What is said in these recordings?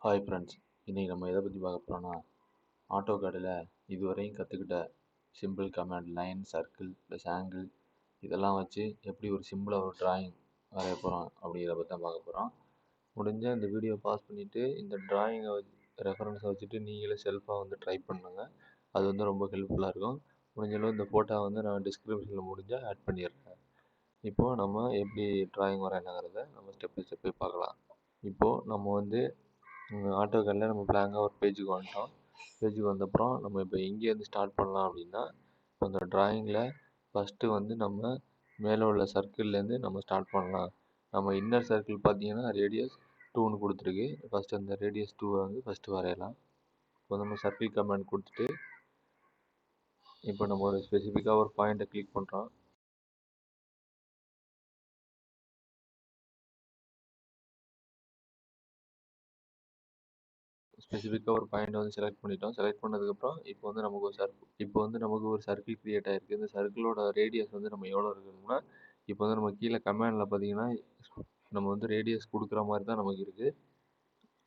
Hi friends, இன்றைக்கி நம்ம எதை பற்றி பார்க்க போகிறோன்னா ஆட்டோகேடில் இதுவரையும் கற்றுக்கிட்ட simple command line, circle plus angle இதெல்லாம் வச்சு எப்படி ஒரு சிம்பிளாக ஒரு டிராயிங் வரைய போகிறோம் அப்படிங்கிறத பற்றி தான் பார்க்க போகிறோம். முடிஞ்சால் இந்த வீடியோ பாஸ் பண்ணிவிட்டு இந்த டிராயிங்கை ரெஃபரன்ஸை வச்சுட்டு நீங்களே செல்ஃபாக வந்து ட்ரை பண்ணுங்க. அது வந்து ரொம்ப ஹெல்ப்ஃபுல்லாக இருக்கும். முடிஞ்சளவு இந்த ஃபோட்டோ வந்து நான் டிஸ்கிரிப்ஷனில் முடிஞ்சால் ஆட் பண்ணிடுறேன். இப்போது நம்ம எப்படி டிராயிங் வரையணுங்கிறத நம்ம ஸ்டெப் பை ஸ்டெப் பார்க்கலாம். இப்போது நம்ம வந்து ஆட்டோகேடில் நம்ம பிளாங்காக ஒரு பேஜுக்கு வந்துட்டோம். பேஜுக்கு வந்தப்புறம் நம்ம இப்போ எங்கேருந்து ஸ்டார்ட் பண்ணலாம் அப்படின்னா, இப்போ அந்த டிராயிங்கில் ஃபஸ்ட்டு வந்து நம்ம மேலே உள்ள சர்க்கிள்லேருந்து நம்ம ஸ்டார்ட் பண்ணலாம். நம்ம இன்னர் சர்க்கிள் பார்த்தீங்கன்னா ரேடியஸ் 2ன்னு கொடுத்துருக்கு. ஃபஸ்ட்டு அந்த ரேடியஸ் 2வை வந்து ஃபஸ்ட்டு வரையலாம். இப்போ நம்ம சர்க்கிள் கமாண்ட் கொடுத்துட்டு இப்போ நம்ம ஒரு ஸ்பெசிஃபிக்காக ஒரு பாயிண்ட்டை கிளிக் பண்ணுறோம். ஸ்பெசிஃபிக்காக ஒரு பாயிண்ட் வந்து செலக்ட் பண்ணிட்டோம். செலக்ட் பண்ணதுக்கப்புறம் இப்போ வந்து நமக்கு ஒரு சர்க்கிள் கிரியேட் ஆகிருக்கு. இந்த சர்க்கிளோட ரேடியஸ் வந்து நம்ம எவ்வளோ இருக்கணும்னா, இப்போ வந்து நம்ம கீழே கமாண்டில் பார்த்தீங்கன்னா நம்ம வந்து ரேடியஸ் கொடுக்குற மாதிரி தான் நமக்கு இருக்குது.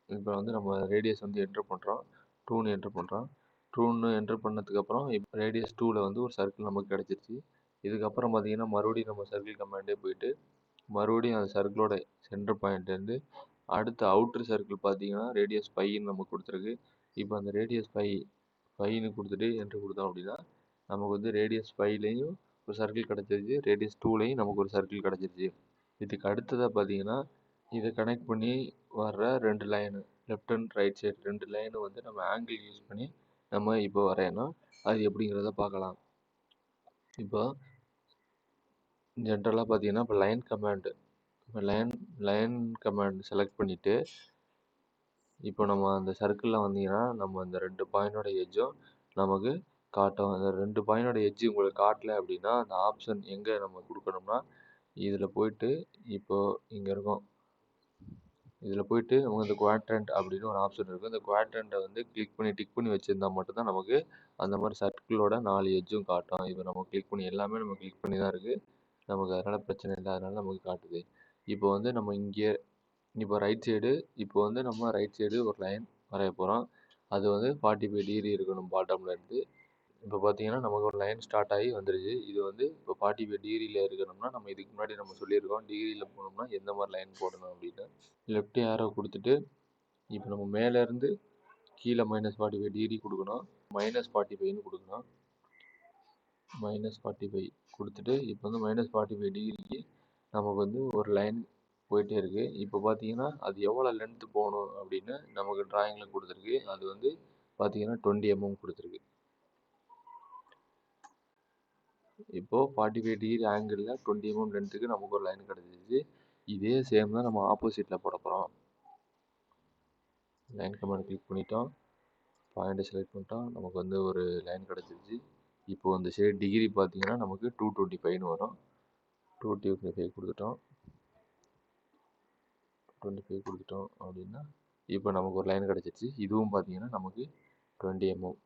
இப்போ வந்து நம்ம ரேடியஸ் வந்து என்ட்ரு பண்ணுறோம். 2ன்னு என்ட்ரு பண்ணுறோம். 2ன்னு என்ட்ரு பண்ணதுக்கப்புறம் இப்போ ரேடியஸ் 2வில் வந்து ஒரு சர்க்கிள் நமக்கு கிடச்சிருச்சு. இதுக்கப்புறம் பார்த்தீங்கன்னா மறுபடியும் நம்ம சர்க்கிள் கமாண்டே போயிட்டு மறுபடியும் அந்த சர்க்கிளோட சென்டர் பாயிண்ட்லேருந்து அடுத்த அவுட்ரு சர்க்கிள் பார்த்தீங்கன்னா ரேடியஸ் 5ன்னு நமக்கு கொடுத்துருக்கு. இப்போ அந்த ரேடியஸ் 5ன்னு கொடுத்துட்டு என்ட்ரு கொடுத்தோம் அப்படின்னா நமக்கு வந்து ரேடியஸ் 5லேயும் ஒரு சர்க்கிள் கிடச்சிருச்சு, ரேடியஸ் 2லேயும் நமக்கு ஒரு சர்க்கிள் கிடச்சிருச்சு. இதுக்கு அடுத்ததாக பார்த்தீங்கன்னா இதை கனெக்ட் பண்ணி வர்ற 2 line left and right side 2 line வந்து நம்ம ஆங்கிள் யூஸ் பண்ணி நம்ம இப்போ வரையணும். அது எப்படிங்கிறத பார்க்கலாம். இப்போ ஜென்ரலாக பார்த்தீங்கன்னா இப்போ line command line command select பண்ணிவிட்டு இப்போ நம்ம அந்த சர்க்கிளில் வந்தீங்கன்னா நம்ம அந்த 2 பாயிண்டோட எட்ஜும் நமக்கு காட்டும். அந்த 2 பாயிண்டோட எட்ஜு உங்களுக்கு காட்டல அப்படின்னா அந்த ஆப்ஷன் எங்கே நம்ம கொடுக்கணும்னா இதில் போயிட்டு இப்போது இங்கே இருக்கும். இதில் போயிட்டு நமக்கு இந்த குவாட்ரண்ட் அப்படின்னு ஒரு ஆப்ஷன் இருக்குது. இந்த குவாட்ரண்ட்டை வந்து டிக் பண்ணி வச்சுருந்தா மட்டும்தான் நமக்கு அந்த மாதிரி சர்க்கிளோட 4 எட்ஜும் காட்டும். இப்போ நம்ம கிளிக் பண்ணி எல்லாமே நம்ம கிளிக் பண்ணி தான் இருக்குது. நமக்கு அதனால் பிரச்சனை இல்லை, அதனால் நமக்கு காட்டுது. இப்போ வந்து நம்ம இங்கே இப்போ ரைட் சைடு நம்ம ரைட் சைடு ஒரு லைன் வரைய போகிறோம். அது வந்து 45 டிகிரி இருக்கணும் பாட்டமில் இருந்து. இப்போ பார்த்தீங்கன்னா நமக்கு ஒரு லைன் ஸ்டார்ட் ஆகி வந்துருச்சு. இது வந்து இப்போ 45 டிகிரியில் இருக்கணும்னா நம்ம இதுக்கு முன்னாடி நம்ம சொல்லியிருக்கோம் டிகிரியில் போனோம்னா எந்த மாதிரி லைன் போடணும் அப்படின்னு. லெஃப்ட் ஏரோ கொடுத்துட்டு இப்போ நம்ம மேலேருந்து கீழே -45 டிகிரி கொடுக்கணும். -45ன்னு கொடுக்கணும். -45 கொடுத்துட்டு இப்போ வந்து -45 டிகிரிக்கு நமக்கு வந்து ஒரு லைன் போயிட்டே இருக்குது. இப்போ பார்த்தீங்கன்னா அது எவ்வளோ லென்த்து போகணும் அப்படின்னு நமக்கு டிராயிங்கில் கொடுத்துருக்கு. அது வந்து பார்த்தீங்கன்னா 20 mm கொடுத்துருக்கு. இப்போது 45 டிகிரி ஆங்கிளில் 20 mm லென்த்துக்கு நமக்கு ஒரு லைன் கிடச்சிருச்சு. இதே சேம் தான் நம்ம ஆப்போசிட்டில் போட போகிறோம். லைன் கமாண்ட் கிளிக் பண்ணிட்டோம், பாயிண்ட்டை செலக்ட் பண்ணிட்டோம், நமக்கு வந்து ஒரு லைன் கிடச்சிருச்சு. இப்போது அந்த சைடு டிகிரி பார்த்தீங்கன்னா நமக்கு 225ன்னு வரும். 225 கொடுத்துட்டோம். 25 கொடுத்துட்டோம் அப்படின்னா இப்போ நமக்கு ஒரு லைன் கிடச்சிருச்சு. இதுவும் பார்த்தீங்கன்னா நமக்கு 20 mm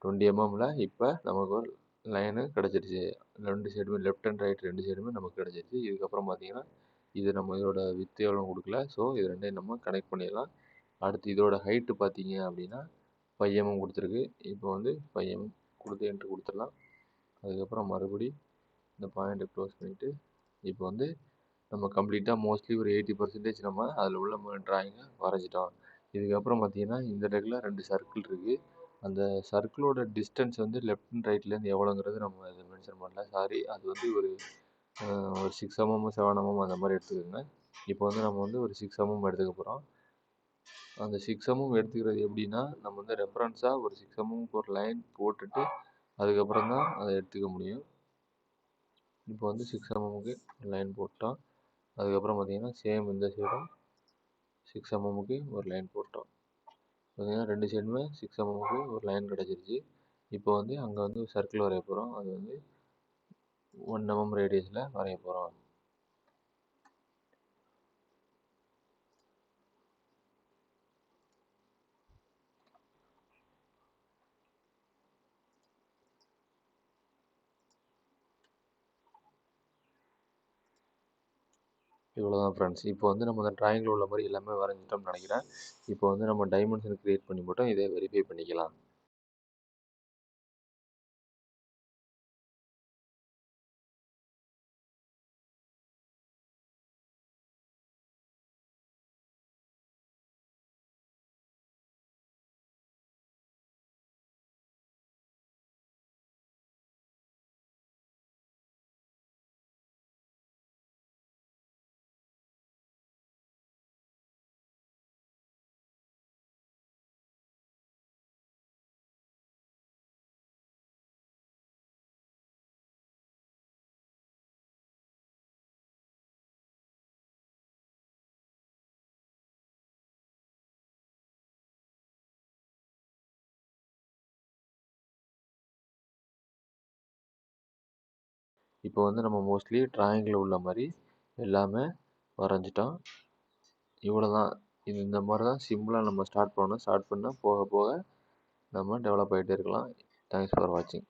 20 mmல இப்போ நமக்கு ஒரு லைனு கிடச்சிருச்சு. 2 சைடுமே லெஃப்ட் அண்ட் ரைட் 2 சைடுமே நமக்கு கிடச்சிருச்சு. இதுக்கப்புறம் பார்த்தீங்கன்னா இது நம்ம இதோட வித்து எவ்வளோ கொடுக்கல. ஸோ இது ரெண்டையும் நம்ம கனெக்ட் பண்ணிடலாம். அடுத்து இதோட ஹைட்டு பார்த்தீங்க அப்படின்னா 5 mm கொடுத்துருக்கு. இப்போ வந்து 5 mm கொடுத்து என்ட்ரு கொடுத்துடலாம். அதுக்கப்புறம் மறுபடி இந்த பாயிண்ட்டை க்ளோஸ் பண்ணிவிட்டு இப்போ வந்து நம்ம கம்ப்ளீட்டாக மோஸ்ட்லி ஒரு 80% நம்ம அதில் உள்ள டிராயிங்கை வரைஞ்சிட்டோம். இதுக்கப்புறம் பார்த்தீங்கன்னா இந்த இடத்துல 2 சர்க்கிள் இருக்குது. அந்த சர்க்கிளோட டிஸ்டன்ஸ் வந்து லெஃப்ட் அண்ட் ரைட்லேருந்து எவ்வளோங்கிறது நம்ம அதை மென்ஷன் பண்ணல, சாரி. அது வந்து ஒரு 6 mm 7 mm அந்த மாதிரி எடுத்துக்கோங்க. இப்போ வந்து நம்ம வந்து ஒரு 6 mm எடுத்துக்க போகிறோம். அந்த 6 mm எடுத்துக்கிறது எப்படின்னா நம்ம வந்து ரெஃபரன்ஸாக ஒரு 6 mmக்கு ஒரு லைன் போட்டுட்டு அதுக்கப்புறம் தான் அதை எடுத்துக்க முடியும். இப்போ வந்து 6 mmக்கு லைன் போட்டோம். அதுக்கப்புறம் பார்த்தீங்கன்னா சேம் இந்த சைடும் 6 mmக்கு ஒரு லைன் போட்டோம். பார்த்தீங்கன்னா 2 சைடுமே 6 mmக்கு ஒரு லைன் கிடச்சிருச்சு. இப்போ வந்து அங்கே வந்து சர்க்கிள் வரைய போகிறோம். அது வந்து 1 mm ரேடியஸில் வரைய போகிறோம். இவ்வளோதான் ஃப்ரெண்ட்ஸ். இப்போ வந்து நம்ம அந்த ட்ராயிங்கில் உள்ள மாதிரி எல்லாமே வரைஞ்சிட்டோம்னு நினைக்கிறேன். இப்போ வந்து நம்ம டைமென்ஷன் கிரியேட் பண்ணி மட்டும் இதை வெரிஃபை பண்ணிக்கலாம். இப்போ வந்து நம்ம மோஸ்ட்லி ட்ராயிங்கில் உள்ள மாதிரி எல்லாமே வரைஞ்சிட்டோம். இவ்வளோதான். இந்த மாதிரி தான் சிம்பிளாக நம்ம ஸ்டார்ட் பண்ணணும். ஸ்டார்ட் பண்ணால் போக போக நம்ம டெவலப் ஆகிட்டே இருக்கலாம். தேங்க்ஸ் ஃபார் வாட்சிங்.